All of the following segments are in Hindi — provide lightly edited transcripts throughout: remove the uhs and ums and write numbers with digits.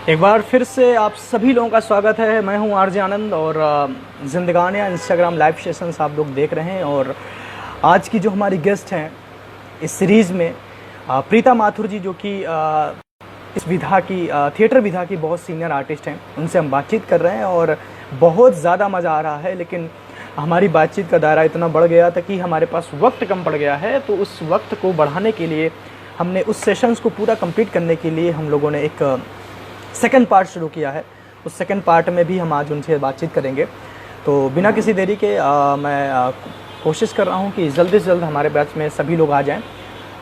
एक बार फिर से आप सभी लोगों का स्वागत है। मैं हूं आरजे आनंद और जिंदगानियां इंस्टाग्राम लाइव सेशंस आप लोग देख रहे हैं। और आज की जो हमारी गेस्ट हैं इस सीरीज़ में प्रीता माथुर जी, जो कि इस विधा की थिएटर विधा की बहुत सीनियर आर्टिस्ट हैं। उनसे हम बातचीत कर रहे हैं और बहुत ज़्यादा मज़ा आ रहा है। लेकिन हमारी बातचीत का दायरा इतना बढ़ गया था कि हमारे पास वक्त कम पड़ गया है, तो उस वक्त को बढ़ाने के लिए हमने उस सेशंस को पूरा कंप्लीट करने के लिए हम लोगों ने एक सेकंड पार्ट शुरू किया है। उस सेकंड पार्ट में भी हम आज उनसे बातचीत करेंगे। तो बिना किसी देरी के मैं कोशिश कर रहा हूं कि जल्दी से जल्द हमारे बैच में सभी लोग आ जाएं,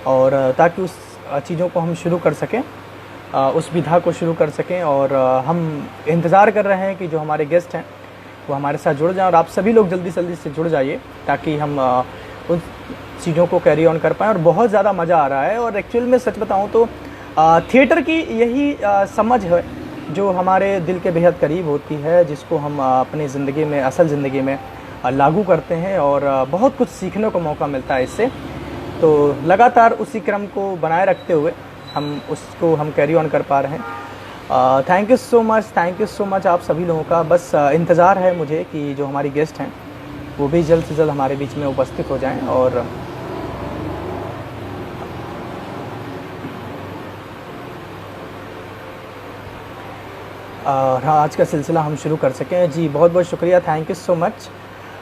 और ताकि उस चीज़ों को हम शुरू कर सकें, उस विधा को शुरू कर सकें। और हम इंतज़ार कर रहे हैं कि जो हमारे गेस्ट हैं वो हमारे साथ जुड़ जाएं, और आप सभी लोग जल्दी जल्दी से जुड़ जाइए ताकि हम उन चीज़ों को कैरी ऑन कर पाएँ। और बहुत ज़्यादा मज़ा आ रहा है। और एक्चुअल में सच बताऊँ तो थिएटर की यही समझ है जो हमारे दिल के बेहद करीब होती है, जिसको हम अपनी ज़िंदगी में, असल ज़िंदगी में लागू करते हैं, और बहुत कुछ सीखने को मौका मिलता है इससे। तो लगातार उसी क्रम को बनाए रखते हुए हम कैरी ऑन कर पा रहे हैं। थैंक यू सो मच आप सभी लोगों का। बस इंतज़ार है मुझे कि जो हमारी गेस्ट हैं वो भी जल्द से जल्द हमारे बीच में उपस्थित हो जाएं, और हाँ, आज का सिलसिला हम शुरू कर सकें। जी बहुत बहुत शुक्रिया, thank you so much.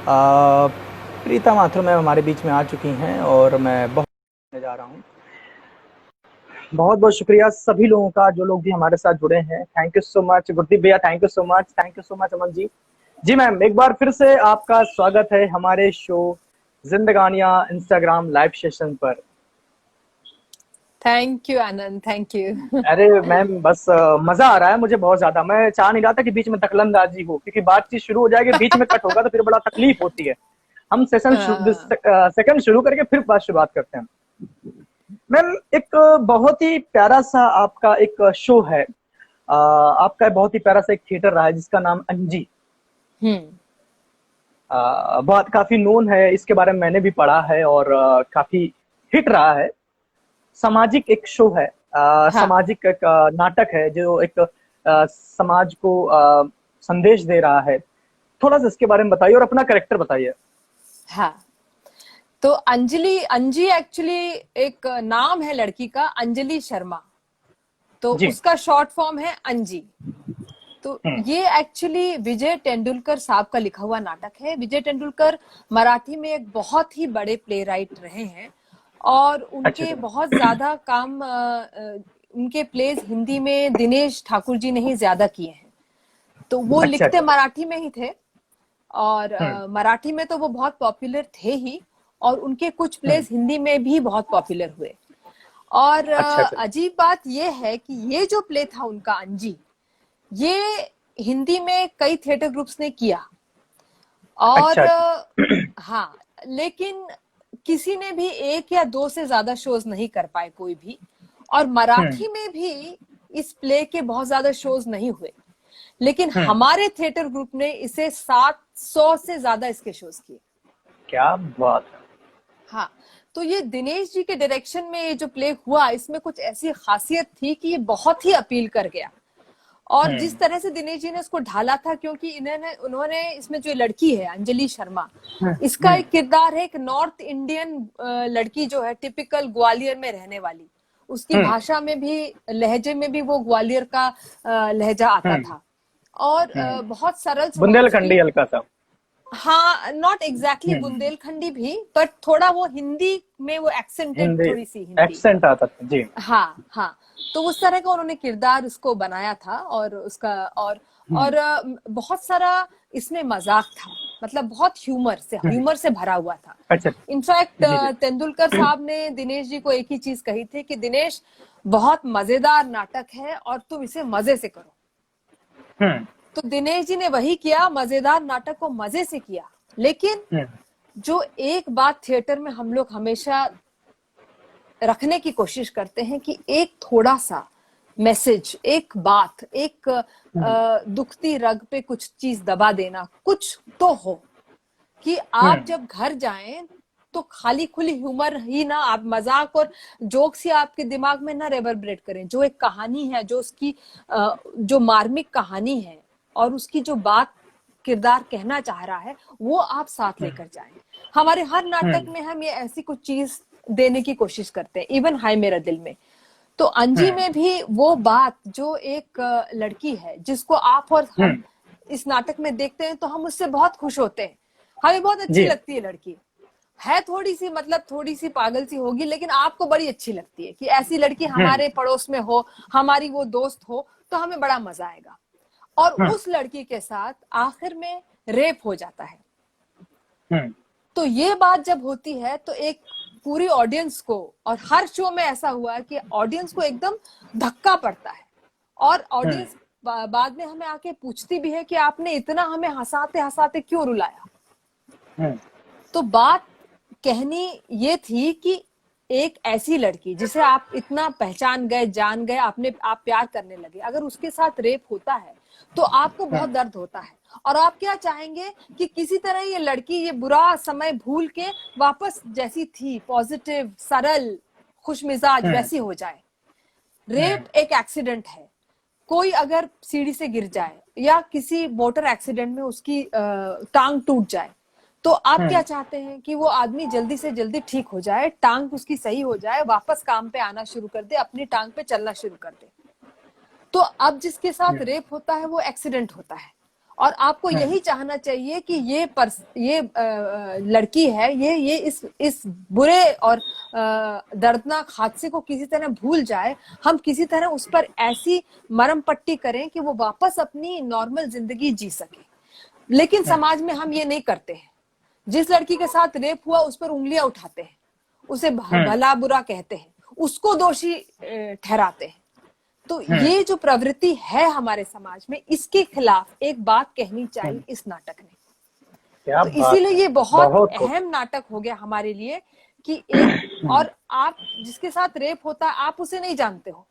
Preeta Mathur ma'am हमारे बीच में आ चुकी हैं और मैं बहुत जा रहा हूँ। बहुत बहुत शुक्रिया सभी लोगों का, जो लोग भी हमारे साथ जुड़े हैं। Thank you so much Gurdeep भैया, thank you so much Aman ji. जी मैम, एक बार फिर से आपका स्वागत है हमारे show Zindaganiyan Instagram live session पर। Thank you Anand, thank you. अरे मैम, बस मजा आ रहा है मुझे बहुत ज्यादा। मैं चाह नहीं रहा था कि बीच में दखलंदाजी हो, क्योंकि बातचीत शुरू हो जाएगी बीच में कट होगा तो फिर बड़ा तकलीफ होती है। हम सेशन सेकंड शुरू करके फिर बात शुरुआत करते हैं। मैम, एक बहुत ही प्यारा सा आपका एक शो है, आपका बहुत ही प्यारा सा एक थिएटर रहा है जिसका नाम अंजी। बहुत काफी नोन है, इसके बारे में मैंने भी पढ़ा है, और काफी हिट रहा है। सामाजिक एक शो है, हाँ। सामाजिक एक नाटक है जो एक समाज को संदेश दे रहा है। थोड़ा सा इसके बारे में बताइए और अपना कैरेक्टर बताइए। हाँ, तो अंजी एक्चुअली एक नाम है लड़की का, अंजलि शर्मा। तो जी। उसका शॉर्ट फॉर्म है अंजी। तो हम्म। ये एक्चुअली विजय तेंदुलकर साहब का लिखा हुआ नाटक है। विजय तेंदुलकर मराठी में एक बहुत ही बड़े प्ले राइट रहे हैं, और अच्छा उनके अच्छा। बहुत ज्यादा काम उनके प्लेज हिंदी में दिनेश ठाकुर जी ने ही ज्यादा किए हैं। तो वो अच्छा लिखते अच्छा। मराठी में ही थे, और हम्म मराठी में तो वो बहुत पॉपुलर थे ही, और उनके कुछ हम्म। प्लेस हिंदी में भी बहुत पॉपुलर हुए। और अच्छा अच्छा। अजीब बात ये है कि ये जो प्ले था उनका अंजी, ये हिंदी में कई थिएटर ग्रुप्स ने किया, और अच्छा अच्छा। हाँ, लेकिन किसी ने भी एक या दो से ज्यादा शोज नहीं कर पाए कोई भी। और हम्म मराठी में भी इस प्ले के बहुत ज्यादा शोज नहीं हुए, लेकिन हम्म। हमारे थिएटर ग्रुप ने इसे 700 से ज्यादा इसके शोज किए। क्या बात है। हाँ, तो ये दिनेश जी के डायरेक्शन में ये जो प्ले हुआ, इसमें कुछ ऐसी खासियत थी कि ये बहुत ही अपील कर गया। और जिस तरह से दिनेश जी ने उसको ढाला था, क्योंकि उन्होंने इसमें जो लड़की है अंजलि शर्मा, इसका हम्म एक किरदार है एक नॉर्थ इंडियन लड़की जो है, टिपिकल ग्वालियर में रहने वाली। उसकी हम्म भाषा में भी, लहजे में भी वो ग्वालियर का लहजा आता हम्म था, और हम्म। बहुत सरल स्वभाव बुंदेलखंडी उसकी। हल्का सा। हाँ, नॉट एग्जैक्टली हम्म। बुंदेलखंडी भी, बट थोड़ा वो हिंदी में वो एक्सेंटेड, हिंदी थोड़ी सी हिंदी। एक्सेंट आता था जी। हाँ हाँ। तो उस तरह का उन्होंने किरदार उसको बनाया था, और उसका और बहुत सारा इसमें मजाक था, मतलब बहुत हम्म। ह्यूमर से भरा हुआ था। अच्छा। इनफैक्ट जी जी। तेंदुलकर साहब ने दिनेश जी को एक ही चीज कही थी कि दिनेश, बहुत मजेदार नाटक है और तुम इसे मजे से करो। हम्म तो दिनेश जी ने वही किया, मजेदार नाटक को मजे से किया। लेकिन हम्म जो एक बात थिएटर में हम लोग हमेशा रखने की कोशिश करते हैं कि एक थोड़ा सा मैसेज, एक बात, एक हम्म दुखती रग पे कुछ चीज दबा देना, कुछ तो हो, कि आप हम्म जब घर जाएं तो खाली खुली ह्यूमर ही ना, आप मजाक और जोक्स ही आपके दिमाग में ना रेवरब्रेट करें। जो एक कहानी है, जो उसकी जो मार्मिक कहानी है और उसकी जो बात किरदार कहना चाह रहा है, वो आप साथ लेकर जाएं। हमारे हर नाटक में हम ये ऐसी कुछ चीज देने की कोशिश करते हैं, इवन हाय मेरा दिल में। तो अंजी में भी वो बात, जो एक लड़की है जिसको आप और हम इस नाटक में देखते हैं तो हम उससे बहुत खुश होते हैं, हमें बहुत अच्छी लगती है लड़की। है थोड़ी सी, मतलब थोड़ी सी पागल सी होगी, लेकिन आपको बड़ी अच्छी लगती है कि ऐसी लड़की हमारे पड़ोस में हो, हमारी वो दोस्त हो, तो हमें बड़ा मजा आएगा। और उस लड़की के साथ आखिर में रेप हो जाता है। तो ये बात जब होती है तो एक पूरी ऑडियंस को, और हर शो में ऐसा हुआ है कि ऑडियंस को एकदम धक्का पड़ता है, और ऑडियंस बाद में हमें आके पूछती भी है कि आपने इतना हमें हंसाते हंसाते क्यों रुलाया। तो बात कहनी ये थी कि एक ऐसी लड़की जिसे आप इतना पहचान गए, जान गए, आप प्यार करने लगे, अगर उसके साथ रेप होता है तो आपको बहुत दर्द होता है, और आप क्या चाहेंगे कि किसी तरह ये लड़की ये बुरा समय भूल के वापस जैसी थी, पॉजिटिव, सरल, खुशमिजाज, वैसी हो जाए। रेप एक एक्सीडेंट है। कोई अगर सीढ़ी से गिर जाए या किसी मोटर एक्सीडेंट में उसकी टांग टूट जाए, तो आप क्या चाहते हैं कि वो आदमी जल्दी से जल्दी ठीक हो जाए, टांग उसकी सही हो जाए, वापस काम पे आना शुरू कर दे, अपनी टांग पे चलना शुरू कर दे। तो अब जिसके साथ रेप होता है वो एक्सीडेंट होता है, और आपको यही चाहना चाहिए कि ये लड़की है, ये इस बुरे और दर्दनाक हादसे को किसी तरह भूल जाए, हम किसी तरह उस पर ऐसी मरहम पट्टी करें कि वो वापस अपनी नॉर्मल जिंदगी जी सके। लेकिन समाज में हम ये नहीं करते हैं। जिस लड़की के साथ रेप हुआ उस पर उंगलियां उठाते हैं, उसे भला बुरा कहते हैं, उसको दोषी ठहराते हैं। तो ये जो प्रवृत्ति है हमारे समाज में, इसके खिलाफ एक बात कहनी चाहिए इस नाटक ने। तो इसीलिए ये बहुत अहम नाटक हो गया हमारे लिए कि एक, और आप जिसके साथ रेप होता है आप उसे नहीं जानते हो,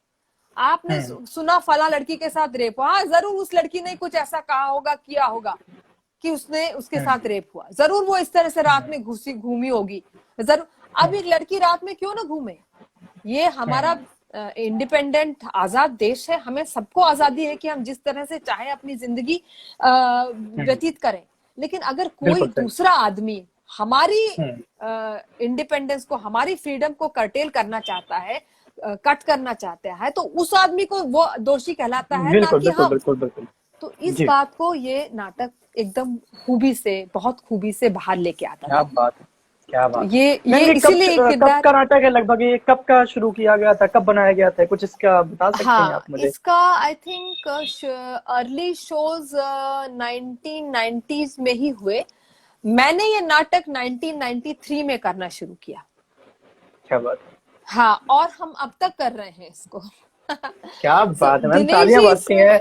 आपने सुना फला लड़की के साथ रेप हुआ, हाँ जरूर उस लड़की ने कुछ ऐसा कहा होगा, किया होगा कि उसके साथ रेप हुआ, जरूर वो इस तरह से रात में घूमी होगी, जरूर। अब एक लड़की रात में क्यों ना घूमे, ये हमारा इंडिपेंडेंट आजाद देश है, हमें सबको आजादी है कि हम जिस तरह से चाहे अपनी जिंदगी व्यतीत करें। लेकिन अगर कोई दूसरा आदमी हमारी इंडिपेंडेंस को, हमारी फ्रीडम को कर्टेल करना चाहता है, कट करना चाहता है, तो उस आदमी को वो दोषी कहलाता है, ना कि हम। तो इस बात को ये नाटक एकदम खूबी से, बहुत खूबी से बाहर लेके आता है। क्या बात। ये इसीलिए कब का नाटक है लगभग, ये कब का शुरू किया गया था, कब बनाया गया था, कुछ इसका बता सकते हैं आप मुझे? इसका I think early shows 1990s में ही हुए। मैंने ये नाटक 1993 में करना शुरू किया। क्या बात। हाँ, और हम अब तक कर रहे हैं इसको। क्या बात है मैम, तालियां बजती हैं।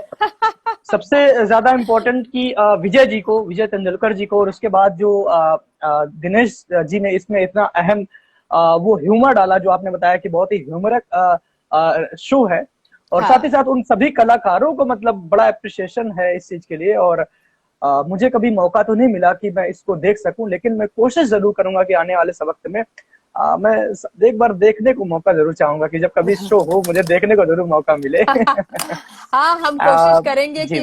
सबसे ज्यादा इम्पोर्टेंट कि विजय जी को, विजय तेंदुलकर जी को, और उसके बाद जो दिनेश जी ने इसमें इतना अहम वो ह्यूमर डाला, जो आपने बताया कि बहुत ही ह्यूमरक शो है, और साथ ही साथ उन सभी कलाकारों को मतलब बड़ा अप्रिसिएशन है इस चीज के लिए। और मुझे कभी मौका तो नहीं मिला कि मैं इसको देख सकूं, लेकिन मैं कोशिश जरूर करूंगा कि आने वाले वक्त में मैं एक बार देखने को मौका जरूर चाहूंगा, कि जब कभी शो हो मुझे देखने को जरूर मौका मिले। हाँ, हम कोशिश करेंगे कि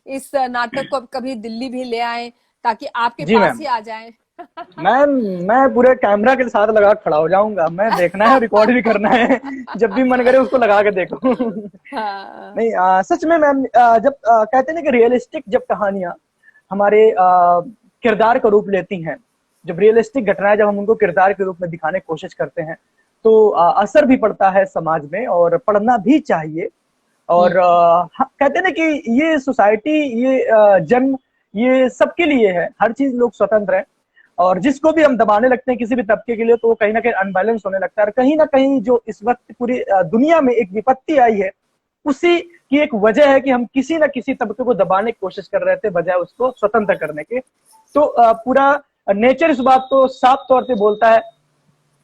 इस नाटक को कभी दिल्ली भी ले आए, ताकि आपके पास ही आ जाए। मैं पूरे कैमरा के साथ लगा खड़ा हो जाऊंगा, मैं देखना है, रिकॉर्ड भी करना है, जब भी मन करे उसको लगा के देखो। नहीं, सच में मैम, जब कहते हैं ना कि रियलिस्टिक जब कहानियां हमारे किरदार का रूप लेती हैं, जब रियलिस्टिक घटनाएं जब हम उनको किरदार के रूप में दिखाने की कोशिश करते हैं, तो असर भी पड़ता है समाज में, और पढ़ना भी चाहिए। और कहते हैं ना कि ये सोसाइटी, ये जन्म, ये सबके लिए है, हर चीज लोग स्वतंत्र है, और जिसको भी हम दबाने लगते हैं किसी भी तबके के लिए, तो वो कहीं ना कहीं अनबैलेंस होने लगता है। और कहीं ना कहीं जो इस वक्त पूरी दुनिया में एक विपत्ति आई है, उसी की एक वजह है कि हम किसी ना किसी तबके को दबाने की कोशिश कर रहे थे, बजाय उसको स्वतंत्र करने के। तो पूरा नेचर इस बात को साफ तौर पे बोलता है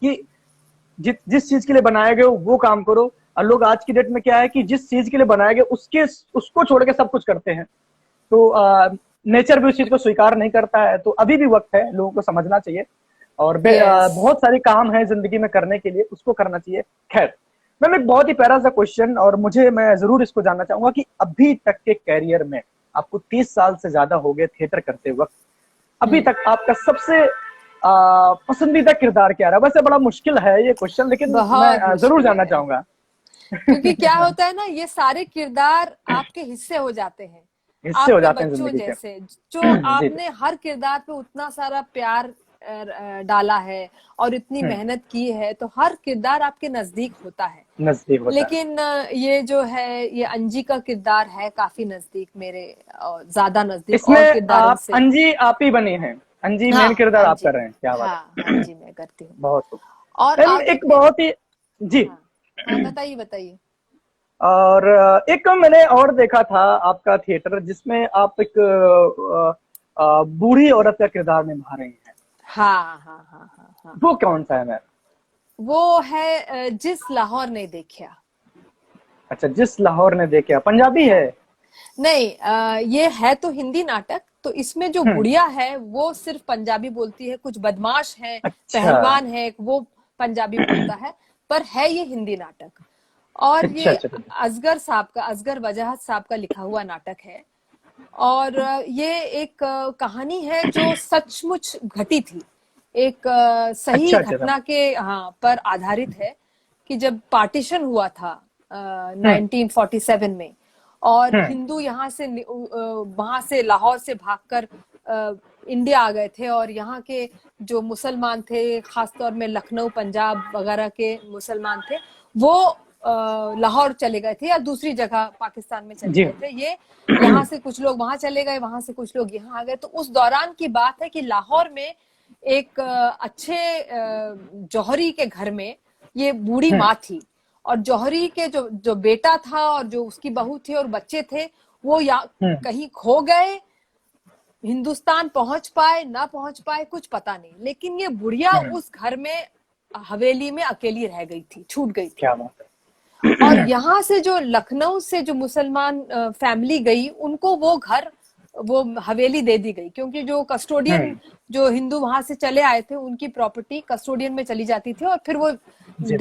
कि जिस चीज के लिए बनाए गए हो वो काम करो। और लोग आज की डेट में क्या है कि जिस चीज के लिए बनाए गए उसको छोड़ के सब कुछ करते हैं, तो नेचर भी उस चीज को स्वीकार नहीं करता है। तो अभी भी वक्त है, लोगों को समझना चाहिए। और Yes. बहुत सारे काम है जिंदगी में करने के लिए, उसको करना चाहिए। खैर मैम, एक बहुत ही प्यारा सा क्वेश्चन, और मैं जरूर इसको जानना चाहूंगा कि अभी तक के कैरियर में आपको 30 साल से ज्यादा हो गए थिएटर करते वक्त, अभी तक आपका सबसे पसंदीदा किरदार क्या रहा? वैसे बड़ा मुश्किल है ये क्वेश्चन, लेकिन मैं बहुत जरूर मुश्किल जानना है, चाहूंगा। क्योंकि क्या होता है ना, ये सारे किरदार आपके हिस्से हो जाते हैं, हिस्से हो आपके जाते हैं बच्चों जिंदगी के। जैसे, जो जी। आपने हर किरदार पे उतना सारा प्यार डाला है और इतनी मेहनत की है, तो हर किरदार आपके नजदीक होता है। नजदीक होता है। लेकिन ये जो है, ये अंजी का किरदार है काफी नजदीक मेरे, ज्यादा नजदीक और इसमें किरदारों आप से। अंजी आप ही बनी हैं, अंजी मेन हाँ, किरदार आप अंजी कर में, रहे हैं, क्या बात हाँ हाँ है। जी, मैं करती हूँ। बहुत खूब। और मैम आगे एक फिर, बहुत ही, जी, हाँ हाँ, बताइए बताइए। और एक मैंने और देखा था आपका थिएटर, जिसमें आप एक बूढ़ी औरत का किरदार निभा रही हैं। हाँ हाँ हाँ हाँ हाँ, वो कौन सा है मैम? वो है जिस लाहौर ने देखा। अच्छा, जिस लाहौर ने देखा, पंजाबी है? हाँ, नहीं, ये है तो हिंदी नाटक, तो इसमें जो हम्म। बुढ़िया है वो सिर्फ पंजाबी बोलती है, कुछ बदमाश है, अच्छा पहलवान है, वो पंजाबी बोलता है, पर है ये हिंदी नाटक। और अच्छा ये अच्छा। असगर वजाहत साहब का लिखा हुआ नाटक है। और ये एक कहानी है जो सचमुच घटी थी, एक सही अच्छा अच्छा अच्छा। घटना के, हाँ, पर आधारित है। कि जब पार्टीशन हुआ था हम्म 1947 में, और हम्म हिंदू यहाँ से वहां से लाहौर से भागकर इंडिया आ गए थे, और यहाँ के जो मुसलमान थे, खासतौर में लखनऊ पंजाब वगैरह के मुसलमान थे, वो लाहौर चले गए थे या दूसरी जगह पाकिस्तान में चले जी। गए थे। ये यहाँ से कुछ लोग वहां चले गए, वहां से कुछ लोग यहाँ आ गए। तो उस दौरान की बात है कि लाहौर में एक अच्छे जौहरी के घर में ये बूढ़ी हम्म माँ थी, और जौहरी के जो जो बेटा था और जो उसकी बहू थी और बच्चे थे, वो या हम्म कहीं खो गए, हिंदुस्तान पहुंच पाए ना पहुंच पाए कुछ पता नहीं, लेकिन ये बुढ़िया हम्म। उस घर में, हवेली में अकेली रह गई थी, छूट गई थी। क्या बात और है। यहाँ से जो लखनऊ से जो मुसलमान फैमिली गई, उनको वो घर, वो हवेली दे दी गई, क्योंकि जो कस्टोडियन, हम्म। जो हिंदू वहां से चले आए थे, उनकी प्रॉपर्टी कस्टोडियन में चली जाती थी, और फिर वो जी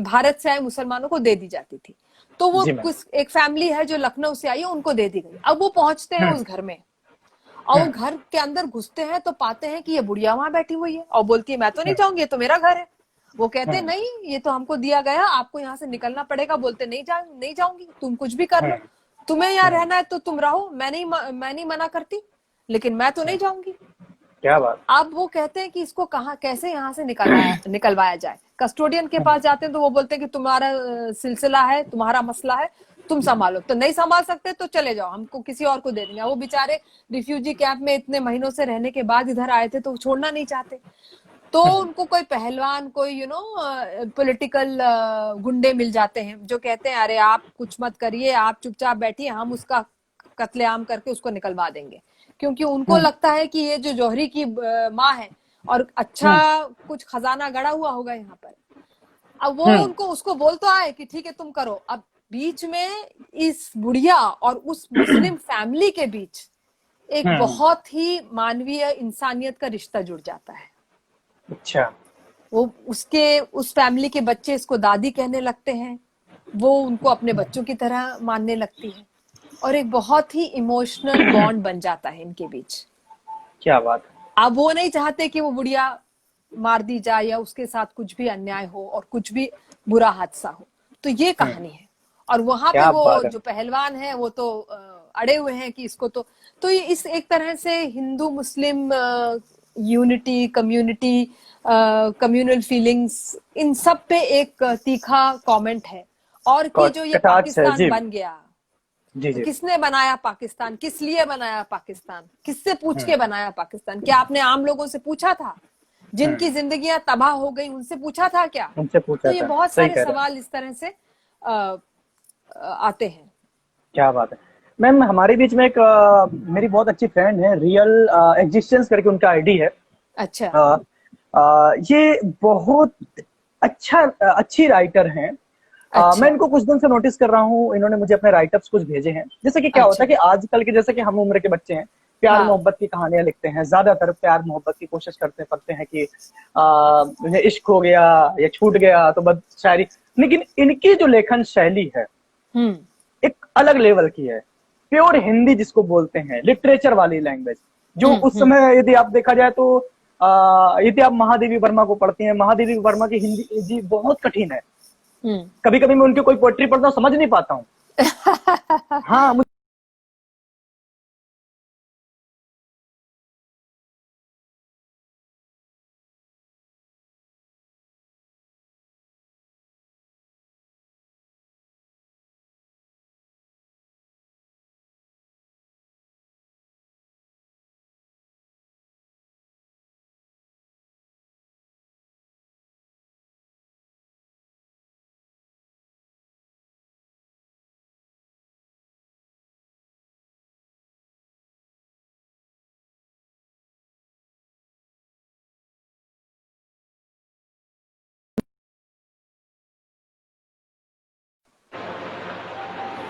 भारत से आए मुसलमानों को दे दी जाती थी। तो वो जी मैम। कुछ एक फैमिली है जो लखनऊ से आई है, उनको दे दी गई। अब वो पहुंचते हैं हम्म उस घर में, और वो घर के अंदर घुसते हैं तो पाते हैं कि ये बुढ़िया वहां बैठी हुई है, और बोलती है मैं तो नहीं जाऊंगी, ये तो मेरा घर है। वो कहते हैं हम्म नहीं, ये तो हमको दिया गया, आपको यहाँ से निकलना पड़ेगा। बोलते नहीं जाऊंगी, तुम कुछ भी कर लो, हम्म तुम्हें यहाँ हम्म रहना है तो तुम रहो, मैं नहीं मना करती, लेकिन मैं तो नहीं जाऊंगी। क्या बात। अब वो कहते हैं कि इसको कहाँ कैसे यहाँ से निकलवाया जाए। कस्टोडियन के पास जाते हैं तो वो बोलते हैं कि तुम्हारा सिलसिला है, तुम्हारा मसला है, तुम संभालो। तो नहीं संभाल सकते तो चले जाओ, हमको किसी और को दे देंगे। वो बेचारे रिफ्यूजी कैंप में इतने महीनों से रहने के बाद इधर आए थे, तो छोड़ना नहीं चाहते। तो उनको कोई पहलवान, कोई पॉलिटिकल गुंडे मिल जाते हैं, जो कहते हैं अरे आप कुछ मत करिए, आप चुपचाप बैठिए, हम उसका कत्लेआम करके उसको निकलवा देंगे। क्योंकि उनको हम्म लगता है कि ये जो जौहरी की माँ है, और अच्छा हम्म कुछ खजाना गड़ा हुआ होगा यहाँ पर। अब वो हम्म उनको उसको बोल तो आए कि ठीक है तुम करो। अब बीच में इस बुढ़िया और उस मुस्लिम फैमिली के बीच एक हम्म। बहुत ही मानवीय इंसानियत का रिश्ता जुड़ जाता है। अच्छा। वो उस फैमिली के बच्चे इसको दादी कहने लगते हैं, वो उनको अपने बच्चों की तरह मानने लगती है, और एक बहुत ही इमोशनल बॉन्ड बन जाता है इनके बीच। क्या बात है। अब वो नहीं चाहते कि वो बुढ़िया मार दी जाए या उसके साथ कुछ भी अन्याय हो और कुछ भी बुरा हादसा हो। तो ये कहानी है। और वहां पे क्या वो बात है। जो पहलवान है वो तो अड़े हुए हैं कि इसको तो ये इस एक तरह से Hindu Muslim unity, community, communal feelings, इन सब पे एक तीखा कमेंट है। और कि जो ये कटाक्ष है पाकिस्तान जी। बन गया, जी जी। किसने बनाया पाकिस्तान, किस लिए बनाया पाकिस्तान, किससे पूछ के बनाया पाकिस्तान? क्या आपने आम लोगों से पूछा था? जिनकी जिंदगियां तबाह हो गई उनसे पूछा था क्या? उनसे तो पूछा ये था, बहुत सही सारे कह रहे हैं। सवाल इस तरह से आते हैं। क्या बात है। मैम हमारे बीच में एक मेरी बहुत अच्छी फ्रेंड है, रियल एग्जिस्टेंस करके उनका आईडी है। अच्छा ये बहुत अच्छी राइटर हैं। मैं अच्छा इनको कुछ दिन से नोटिस कर रहा हूँ, इन्होंने मुझे अपने राइटअप्स कुछ भेजे हैं। जैसे कि क्या होता अच्छा। है कि आजकल के, जैसे कि हम उम्र के बच्चे हैं, प्यार हाँ। मोहब्बत की कहानियां लिखते हैं, ज्यादातर प्यार मोहब्बत की कोशिश करते हैं कि मुझे इश्क हो गया या छूट गया तो बस शायरी। लेकिन इनकी जो लेखन शैली है हम्म। एक अलग लेवल की है, प्योर हिंदी जिसको बोलते हैं, लिटरेचर वाली लैंग्वेज, जो उस हम्म। समय यदि आप देखा जाए तो यदि आप महादेवी वर्मा को पढ़ती हैं, महादेवी वर्मा की हिंदी जी बहुत कठिन है। हम्म। कभी कभी मैं उनकी कोई पोएट्री पढ़ता हूँ समझ नहीं पाता हूँ। हाँ मुझे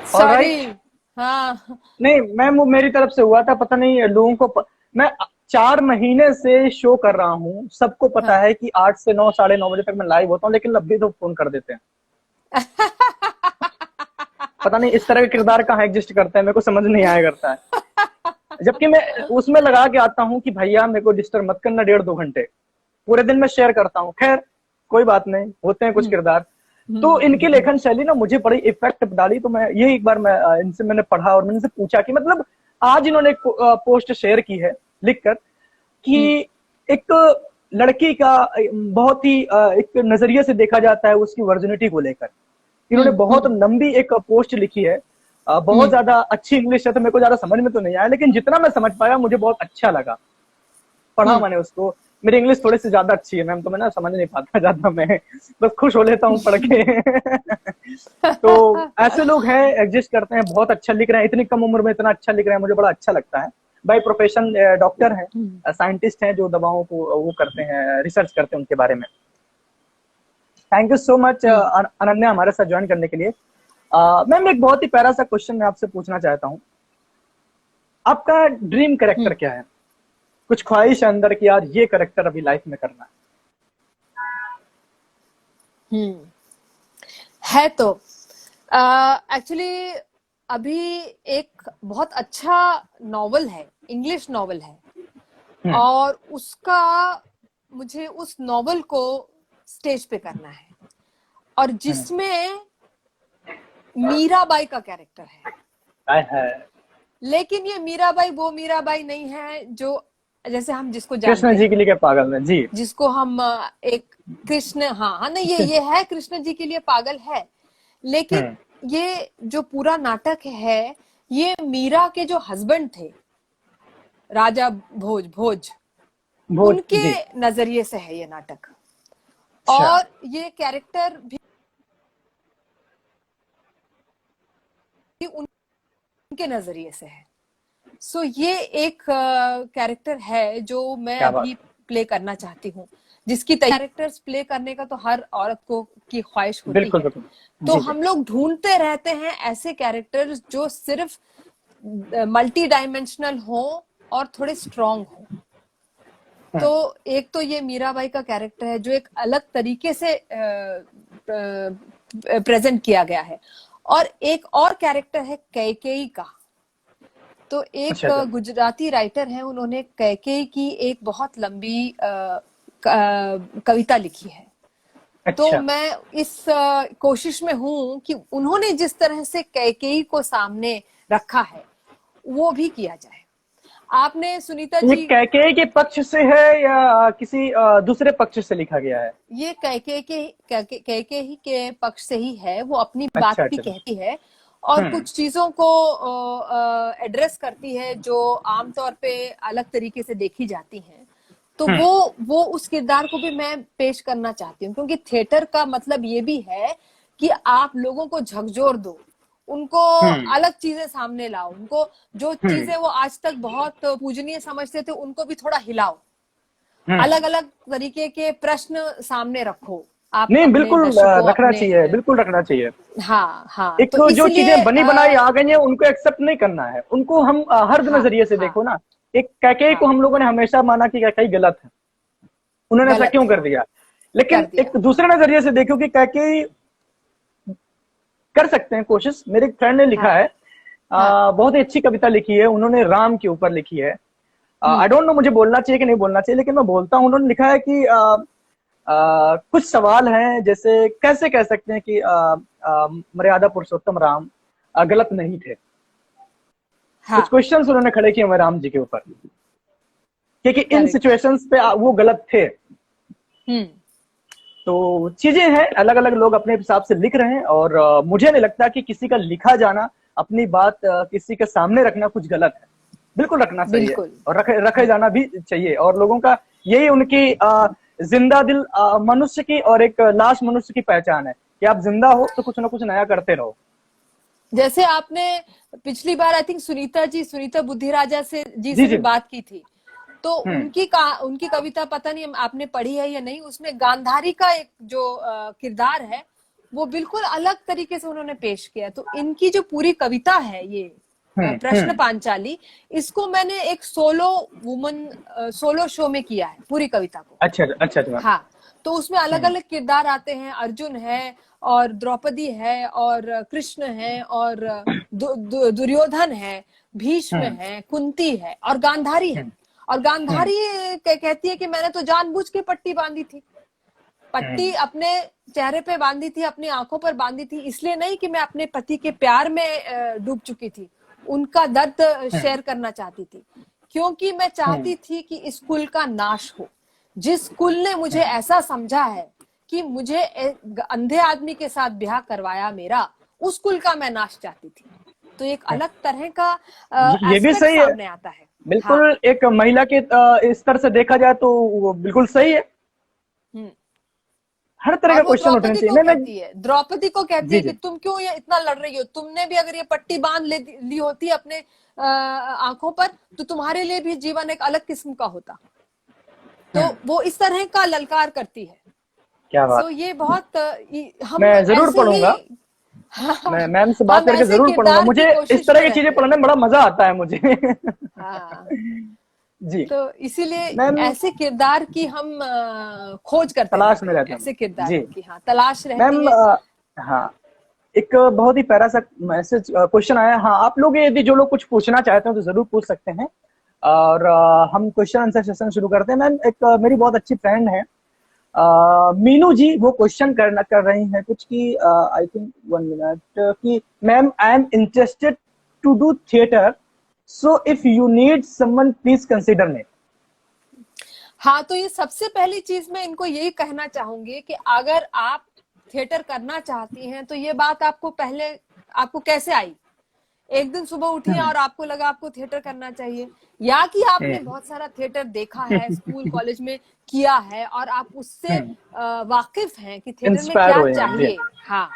सॉरी। ऑलराइट। हाँ। नहीं मैम वो मेरी तरफ से हुआ था, पता नहीं लोगों को मैं 4 महीने से शो कर रहा हूँ, सबको पता हाँ। है कि 8 से 9 साढ़े 9 बजे तक मैं लाइव होता हूँ, लेकिन अभी तो फोन कर देते हैं। पता नहीं इस तरह के किरदार कहाँ एग्जिस्ट करते हैं, मेरे को समझ नहीं आया करता है। जबकि मैं उसमें लगा के आता हूँ कि भैया मेरे को डिस्टर्ब मत करना 1.5-2 घंटे, पूरे दिन में शेयर करता हूँ। खैर कोई बात नहीं, होते हैं कुछ किरदार। तो इनकी लेखन शैली ना मुझे बड़ी इफेक्ट डाली, तो मैं ये एक बार मैं इनसे मैंने पढ़ा और मैंने इनसे पूछा कि मतलब आज इन्होंने एक पोस्ट शेयर की है लिखकर कि एक लड़की का बहुत ही एक नजरिए से देखा जाता है उसकी वर्जिनिटी को लेकर। इन्होंने बहुत लंबी एक पोस्ट लिखी है, बहुत ज्यादा अच्छी इंग्लिश है तो मेरे को ज्यादा समझ में तो नहीं आया, लेकिन जितना मैं समझ पाया मुझे बहुत अच्छा लगा। पढ़ा मैंने उसको, मेरी इंग्लिश थोड़ी सी ज्यादा अच्छी है मैम, तो मैं ना समझ नहीं पाता ज्यादा, मैं बस खुश हो लेता हूँ पढ़ के। तो ऐसे लोग हैं, एग्जिस्ट करते हैं, बहुत अच्छा लिख रहे हैं, इतनी कम उम्र में इतना अच्छा लिख रहे हैं, मुझे बड़ा अच्छा लगता है। बाय प्रोफेशन डॉक्टर हैं, साइंटिस्ट हैं जो दवाओं को वो करते हैं, रिसर्च करते हैं उनके बारे में। Thank you so much Ananya हमारे साथ ज्वाइन करने के लिए। मैम एक बहुत ही प्यारा सा क्वेश्चन मैं आपसे पूछना चाहता हूँ, आपका ड्रीम कैरेक्टर क्या है? कुछ ख्वाहिश है अंदर की यार ये कैरेक्टर अभी लाइफ में करना है तो एक्चुअली अभी एक बहुत अच्छा नॉवल है, इंग्लिश नॉवल है, और उसका मुझे उस नॉवल को स्टेज पे करना है, और जिसमें मीराबाई का कैरेक्टर है। लेकिन ये मीराबाई वो मीराबाई नहीं है जो जैसे हम जिसको जानते कृष्ण जी के लिए पागल है जी, जिसको हम एक कृष्ण, हाँ नहीं ये है कृष्ण जी के लिए पागल है, लेकिन ये जो पूरा नाटक है ये मीरा के जो हस्बैंड थे राजा भोज उनके नजरिए से है ये नाटक। और ये कैरेक्टर भी उनके नजरिए से है। सो ये एक कैरेक्टर है जो मैं अभी प्ले करना चाहती हूँ, जिसकी कैरेक्टर्स प्ले करने का तो हर औरत को की ख्वाहिश होती है। तो हम लोग ढूंढते रहते हैं ऐसे कैरेक्टर्स जो सिर्फ मल्टी डायमेंशनल हो और थोड़े स्ट्रॉन्ग हो। तो एक तो ये मीराबाई का कैरेक्टर है जो एक अलग तरीके से प्रेजेंट किया गया है, और एक और कैरेक्टर है कैकेयी का। तो एक गुजराती राइटर है, उन्होंने कैकेयी की एक बहुत लंबी कविता लिखी है। तो मैं इस कोशिश में हूं कि उन्होंने जिस तरह से कैकेयी को सामने रखा है वो भी किया जाए। आपने सुनीता जी, ये कैकेयी के पक्ष से है या किसी दूसरे पक्ष से लिखा गया है? ये कैकेयी के पक्ष से ही है, वो अपनी बात भी कहती है और कुछ चीजों को एड्रेस करती है जो आमतौर पे अलग तरीके से देखी जाती हैं। तो वो उस किरदार को भी मैं पेश करना चाहती हूँ, क्योंकि थिएटर का मतलब ये भी है कि आप लोगों को झकझोर दो, उनको अलग चीजें सामने लाओ, उनको जो चीजें वो आज तक बहुत पूजनीय समझते थे उनको भी थोड़ा हिलाओ, अलग अलग तरीके के प्रश्न सामने रखो। आप नहीं बिल्कुल रखना चाहिए, बिल्कुल रखना चाहिए। हाँ एक तो जो चीजें बनी बनाई आ गई हैं उनको एक्सेप्ट नहीं करना है, उनको हम हर नजरिए से देखो ना, एक कैकेयी को हाँ, हम लोगों ने हमेशा माना कि कैकेयी गलत है, उन्होंने ऐसा गलत क्यों है, कर दिया। लेकिन कर दिया। एक दूसरे नजरिए से देखो कि कैकेयी कर सकते हैं कोशिश। मेरे एक फ्रेंड ने लिखा हाँ, है, हाँ, बहुत ही अच्छी कविता लिखी है उन्होंने, राम के ऊपर लिखी है। आई हम्म, डोंट नो मुझे बोलना चाहिए कि नहीं बोलना चाहिए, लेकिन मैं बोलता हूँ। उन्होंने लिखा है कि कुछ सवाल हैं, जैसे कैसे कह सकते हैं कि मर्यादा पुरुषोत्तम राम गलत नहीं थे। कुछ हाँ, क्वेश्चंस उन्होंने खड़े किए हुए राम जी के ऊपर, क्योंकि इन करेक्ट, सिचुएशंस पे वो गलत थे। हम्म, तो चीजें हैं, अलग अलग लोग अपने हिसाब से लिख रहे हैं, और मुझे नहीं लगता कि किसी का लिखा जाना, अपनी बात किसी के सामने रखना कुछ गलत है। बिल्कुल रखना चाहिए, बिल्कुल, और रखे जाना भी चाहिए। और लोगों का यही उनकी जिंदा दिल मनुष्य की और एक लाश मनुष्य की पहचान है कि आप जिंदा हो तो कुछ ना कुछ नया करते रहो। जैसे आपने पिछली बार आई थिंक सुनीता बुद्धिराजा जी से जी भी जी। बात की थी, तो हम्म उनकी कविता पता नहीं आपने पढ़ी है या नहीं, उसमें गांधारी का एक जो किरदार है वो बिल्कुल अलग तरीके से उन्होंने पेश किया। तो इनकी जो पूरी कविता है ये प्रश्न हम्म। पांचाली, इसको मैंने एक सोलो शो में किया है पूरी कविता को। अच्छा अच्छा अच्छा। हाँ, तो उसमें अलग हम्म अलग किरदार आते हैं, अर्जुन है और द्रौपदी है और कृष्ण है और दुर्योधन है, भीष्म हम्म है, कुंती है और गांधारी है। हम्म और हम्म गांधारी कहती है कि मैंने तो जानबूझ के पट्टी बांधी थी, पट्टी हम्म अपने चेहरे पे बांधी थी, अपनी आंखों पर बांधी थी, इसलिए नहीं कि मैं अपने पति के प्यार में डूब चुकी थी, उनका दर्द हम्म शेयर करना चाहती थी, क्योंकि मैं हम्म चाहती थी कि इस कुल का नाश हो। जिस कुल ने मुझे हम्म। ऐसा समझा है कि मुझे अंधे आदमी के साथ ब्याह करवाया मेरा, उस कुल का मैं नाश चाहती थी। तो एक अलग तरह का ये भी एस्पेक्ट सही है। सामने आता है। हाँ, बिल्कुल, एक महिला के स्तर से देखा जाए तो वो बिल्कुल सही है। हम्म। हर तरह और का वो क्वेश्चन उठना द्रौपदी चाहिए। को मैं कहती है, द्रौपदी को कहती जी है कि जी। तुम क्यों ये इतना लड़ रही हो, तुमने भी अगर ये पट्टी बांध ली होती अपने आंखों पर तो तुम्हारे लिए भी जीवन एक अलग किस्म का होता। तो हम्म, वो इस तरह का ललकार करती है। क्या सो बात। ये बहुत हम मैं जरूर ऐसे ही पढ़ूंगा। मैं हाँ, मैम से बात हम करके ऐसे जरूर पढ़ूंगा। किरदार की मुझे इस कोशिश तरह में की चीजें रहते हैं। पढ़ने में बड़ा मजा आता है मुझे। हाँ, जी। तो इसीलिए मैम ऐसे किरदार की हम खोज करते तलाश रहते में हैं, रहते ऐसे हैं जी। किरदारों की हाँ तलाश रहती मैम है। हाँ, एक बहुत ही प्यारा सा मैसेज क्वेश्चन आया। हाँ, आप लोग यदि जो लोग कुछ पूछना चाहते हैं तो जरूर पूछ सकते हैं, और हम क्वेश्चन आंसर सेशन शुरू करते हैं। मैम एक मेरी बहुत अच्छी फ्रेंड है मीनू जी, वो क्वेश्चन कर रही हैं कुछ की, आई थिंक 1 मिनट, कि ma'am I am interested to do theatre, so if you need someone please consider me. हाँ, तो ये सबसे पहली चीज मैं इनको यही कहना चाहूंगी कि अगर आप थिएटर करना चाहती हैं तो ये बात आपको कैसे आई? एक दिन सुबह उठी और आपको लगा आपको थिएटर करना चाहिए, या कि आपने बहुत सारा थिएटर देखा है, स्कूल कॉलेज में किया है और आप उससे वाकिफ हैं कि थिएटर में इंस्पायर क्या हुए हैं जी। चाहिए। हाँ,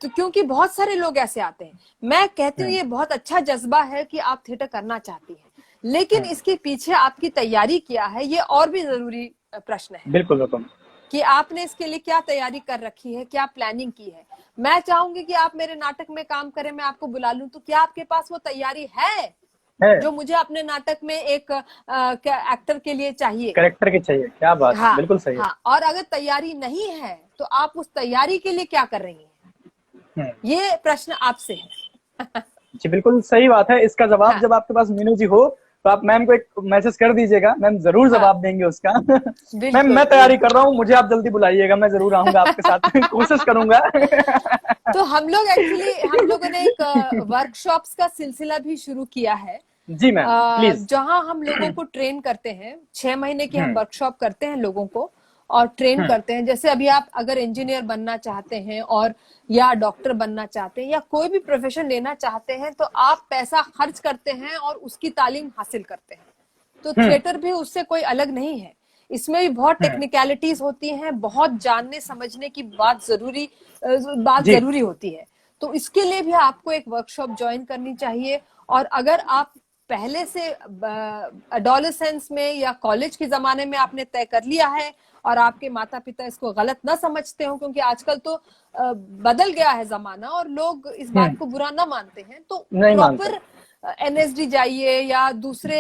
तो क्योंकि बहुत सारे लोग ऐसे आते हैं, मैं कहती हूँ ये बहुत अच्छा जज्बा है कि आप थिएटर करना चाहती हैं, लेकिन इसके पीछे आपकी तैयारी क्या है ये और भी जरूरी प्रश्न है बिल्कुल बिल्कुल। कि आपने इसके लिए क्या तैयारी कर रखी है, क्या प्लानिंग की है। मैं चाहूंगी कि आप मेरे नाटक में काम करें, मैं आपको बुला लूं, तो क्या आपके पास वो तैयारी है है, जो मुझे अपने नाटक में एक एक्टर के लिए चाहिए? करेक्टर की चाहिए, क्या बात, हाँ, बिल्कुल सही है। हाँ। और अगर तैयारी नहीं है तो आप उस तैयारी के लिए क्या कर रही हैं, ये प्रश्न आपसे है। जी बिल्कुल सही बात है। इसका जवाब हाँ, जब आपके पास मीनू जी हो तो आप मैम को एक मैसेज कर दीजिएगा, मैम जरूर हाँ, जवाब देंगे उसका। मैम बिल्कुल, मैं तैयारी कर बिल्कुल। रहा हूँ, मुझे आप जल्दी बुलाइएगा, मैं जरूर आऊंगा आपके साथ। कोशिश करूंगा। तो हम लोगों ने एक वर्कशॉप्स का सिलसिला भी शुरू किया है, जी मैम प्लीज। जहां हम लोगों को ट्रेन करते हैं। 6 महीने की हम वर्कशॉप करते हैं लोगों को और ट्रेन करते हैं। जैसे अभी आप अगर इंजीनियर बनना चाहते हैं और या डॉक्टर बनना चाहते हैं या कोई भी प्रोफेशन लेना चाहते हैं तो आप पैसा खर्च करते हैं और उसकी तालीम हासिल करते हैं। तो थिएटर भी उससे कोई अलग नहीं है, इसमें भी बहुत टेक्निकलिटीज होती हैं, बहुत जानने समझने की बात जी जरूरी होती है। तो इसके लिए भी आपको एक वर्कशॉप ज्वाइन करनी चाहिए। और अगर आप पहले से एडोलेसेंस में या कॉलेज के जमाने में आपने तय कर लिया है और आपके माता पिता इसको गलत ना समझते हो, क्योंकि आजकल तो बदल गया है जमाना और लोग इस बात को बुरा ना मानते हैं, तो नहीं मानते। प्रॉपर एनएसडी जाइए या दूसरे